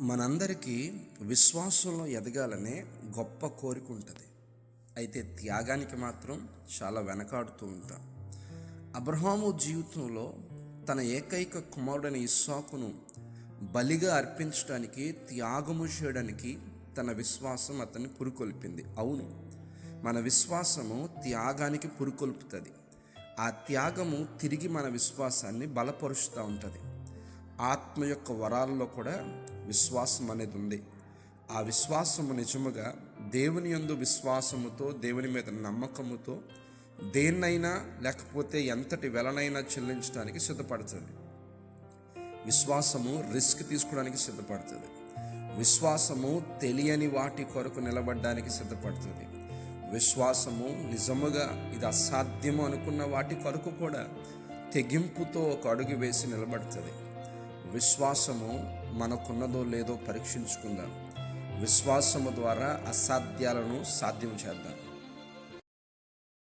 మనందరికీ విశ్వాసంలో ఎదగాలనే గొప్ప కోరిక ఉంటుంది. అయితే త్యాగానికి మాత్రం చాలా వెనకాడుతూ ఉంటాం. అబ్రహాము జీవితంలో తన ఏకైక కుమారుడైన ఇస్సాకును బలిగా అర్పించడానికి, త్యాగము చేయడానికి తన విశ్వాసం అతన్ని పురుకొల్పింది. అవును, మన విశ్వాసము త్యాగానికి పురుకొల్పుతుంది. ఆ త్యాగము తిరిగి మన విశ్వాసాన్ని బలపరుస్తూ ఉంటుంది. ఆత్మ యొక్క వరాల్లో కూడా విశ్వాసం అనేది ఉంది. ఆ విశ్వాసము నిజముగా దేవుని యందు విశ్వాసముతో, దేవుని మీద నమ్మకముతో దేన్నైనా లేకపోతే ఎంతటి వెలనైనా చెల్లించడానికి సిద్ధపడుతుంది. విశ్వాసము రిస్క్ తీసుకోవడానికి సిద్ధపడుతుంది. విశ్వాసము తెలియని వాటి కొరకు నిలబడడానికి సిద్ధపడుతుంది. విశ్వాసము నిజముగా ఇది అసాధ్యము అనుకున్న వాటి కొరకు కూడా తెగింపుతో ఒక అడుగు వేసి నిలబడుతుంది. విశ్వాసము మనకున్నదో లేదో పరీక్షించుకుందాం. విశ్వాసము ద్వారా అసాధ్యాలను సాధ్యం చేద్దాం.